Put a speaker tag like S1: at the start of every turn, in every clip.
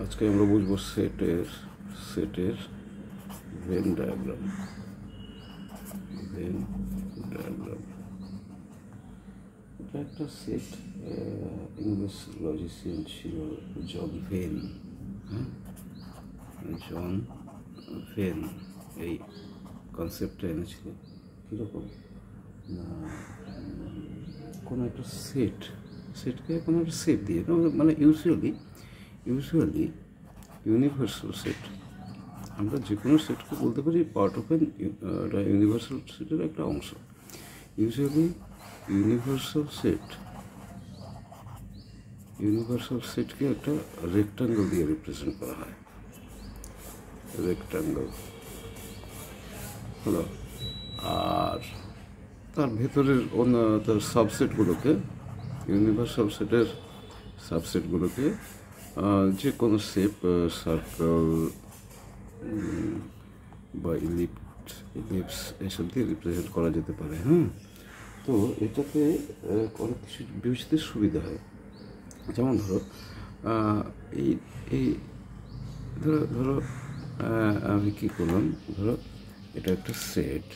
S1: আজকে আমরা বুঝবো সেটের ভেন ডায়াগ্রাম। এটা একটা সেট। ইংলিশ লজিসিয়ান ছিল জন ভেন। জন ভেন এই কনসেপ্টটা এনেছিল। কীরকম না, কোনো একটা সেটকে কোনো একটা সেট দিয়ে, মানে ইউজুয়ালি ইউনিভার্সাল সেট। আমরা যে কোনো সেটকে বলতে পারি পার্ট অফ এন ইউনিভার্সাল সেটের একটা অংশ। ইউজুয়ালি ইউনিভার্সাল সেটকে একটা রেক্ট্যাঙ্গল দিয়ে রিপ্রেজেন্ট করা হয়। রেক্ট্যাঙ্গল হলো, আর তার ভেতরের তার সাবসেটগুলোকে, ইউনিভার্সাল সেটের সাবসেটগুলোকে যে কোনো শেপ, সার্কেল বা ইলিপস এসব দিয়ে রিপ্রেজেন্ট করা যেতে পারে। তো এটাতে অনেক কিছু বুঝতে সুবিধা হয়। যেমন ধরো এই এই ধরো আমি কী করলাম, ধরো এটা একটা সেট,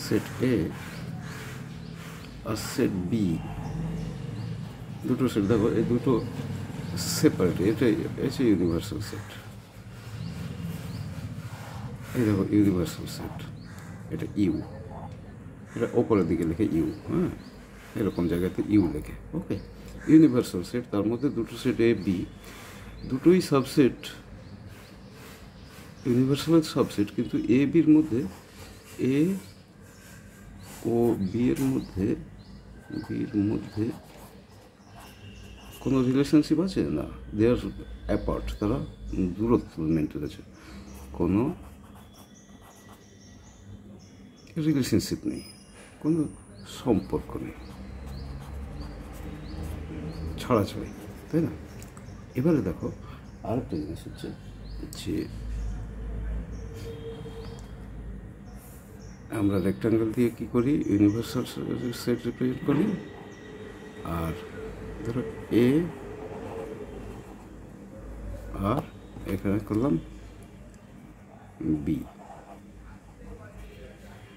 S1: সেট এ আর সেট বি, দুটো সেট। দেখো এই দুটো সেপারেট, এটাই হচ্ছে ইউনিভার্সাল সেট। এই দেখো ইউনিভার্সাল সেট, এটা ইউ, এটা ওপরের দিকে লেখে ইউ, এরকম জায়গাতে ইউ লেখে। ওকে, ইউনিভার্সাল সেট, তার মধ্যে দুটো সেট এ বি, দুটোই সাবসেট, ইউনিভার্সালের সাবসেট। কিন্তু এ বির মধ্যে, এ ও বি এর মধ্যে কোনো রিলেশনশিপ আছে না, দে আর অ্যাপার্ট, তারা দূরত্ব মেনটেন আছে, কোনো রিলেশনশিপ নেই, কোনো সম্পর্ক নেই, ছাড়াছাড়ি, তাই না? এবারে দেখো আরেকটা জিনিস হচ্ছে যে আমরা রেক্ট্যাঙ্গেল দিয়ে কী করি, ইউনিভার্সাল সেট রিপ্রেজেন্ট করি। আর ধরো এ, আর এখানে করলাম বি।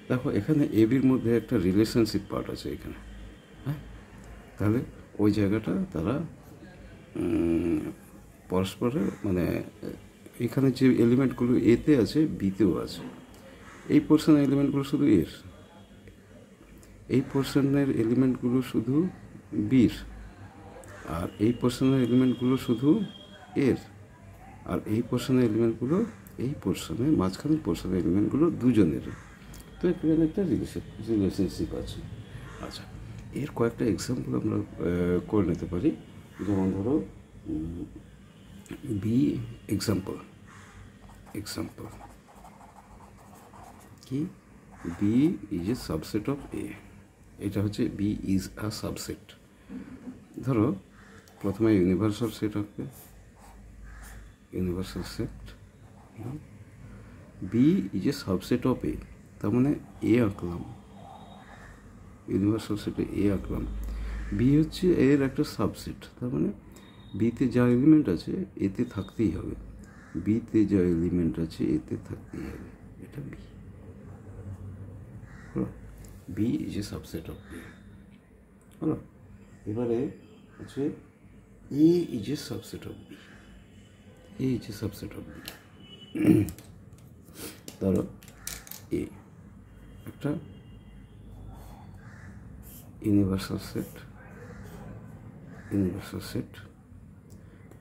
S1: দেখো এখানে এ বির মধ্যে একটা রিলেশনশিপ পার্ট আছে এখানে, তাহলে ওই জায়গাটা তারা পরস্পরের, মানে এখানে যে এলিমেন্টগুলো এতে আছে বিতেও আছে। এই পোর্শনের এলিমেন্টগুলো শুধু এর, এই পোর্শনের এলিমেন্টগুলো শুধু বির, আর এই পোর্শনের এলিমেন্টগুলো শুধু এর, আর এই পোর্শনের এলিমেন্টগুলো, এই পোর্শনের মাঝখানের পোর্শনের এলিমেন্টগুলো দুজনের। তো এখানে একটা রিলেশনশিপ আছে। আচ্ছা, এর কয়েকটা এক্সাম্পল আমরা করে নিতে পারি। যেমন ধরো বি এক্সাম্পল কি, B is a subset of A. এটা হচ্ছে বি ইজ আ সাবসেট। ধরো প্রথমে ইউনিভার্সাল সেট হবে, universal set B is a subset of A, তার মানে এ আঁকলাম, ইউনিভার্সাল সেটে এ আঁকলাম। বি হচ্ছে এর একটা সাবসেট, তার মানে বিতে যা এলিমেন্ট আছে এতে থাকতেই হবে, বিতে যা এলিমেন্ট আছে এতে থাকতেই হবে, এটা বি হলো। B is a subset of B হলো। এবারে হচ্ছে A is a subset of B, A is a subset of B. ধরো এ একটা ইউনিভার্সাল সেট,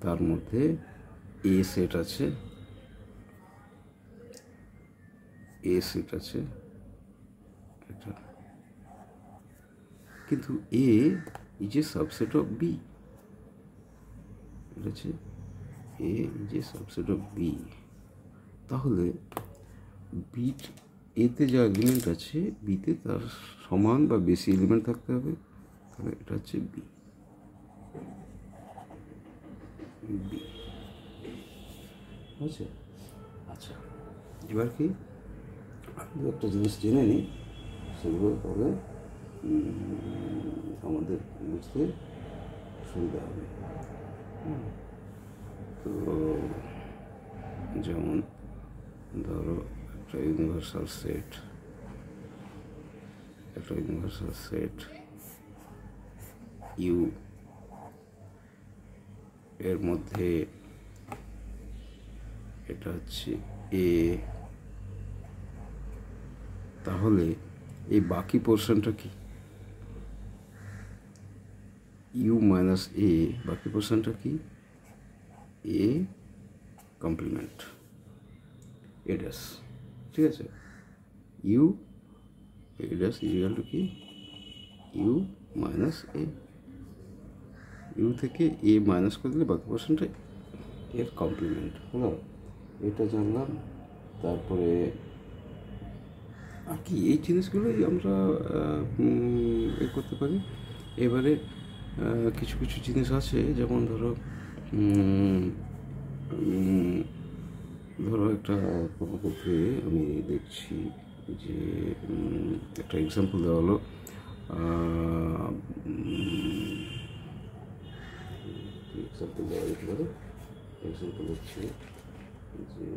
S1: তার মধ্যে এ সেট আছে, এটা, কিন্তু A is a subset of B, এটা হচ্ছে A is a subset of B. তাহলে বি, এতে যা এলিমেন্ট আছে বিতে তার সমান বা বেশি এলিমেন্ট থাকতে হবে, তাহলে এটা হচ্ছে বি। বুঝছে? আচ্ছা, এবার কি আমি একটা জিনিস জেনে নিই, সেগুলো তাহলে আমাদের বুঝতে সুবিধা হবে। তো যেমন ধরো একটা ইউনিভার্সাল সেট ইউ এর মধ্যে এটা হচ্ছে এ, তাহলে এই বাকি পোর্শনটা কি? ইউ মাইনাস এ, বাকি পোর্শনটা কি? এ কমপ্লিমেন্ট এ ড্যাশ, ঠিক আছে? U A dash equal to কি? U minus A. ইউ থেকে এ মাইনাস করে দিলে বাকি পোর্শনটা এর কমপ্লিমেন্ট হলো। এটা জানলাম। তারপরে আর কি এই জিনিসগুলোই আমরা এ করতে পারি। এবারে কিছু কিছু জিনিস আছে, যেমন ধরো একটা কোনো ক্ষেত্রে আমি দেখছি যে একটা এক্সাম্পল দেওয়া হলো, এক্সাম্পল দেওয়া যেতে পারে। এক্সাম্পল হচ্ছে যে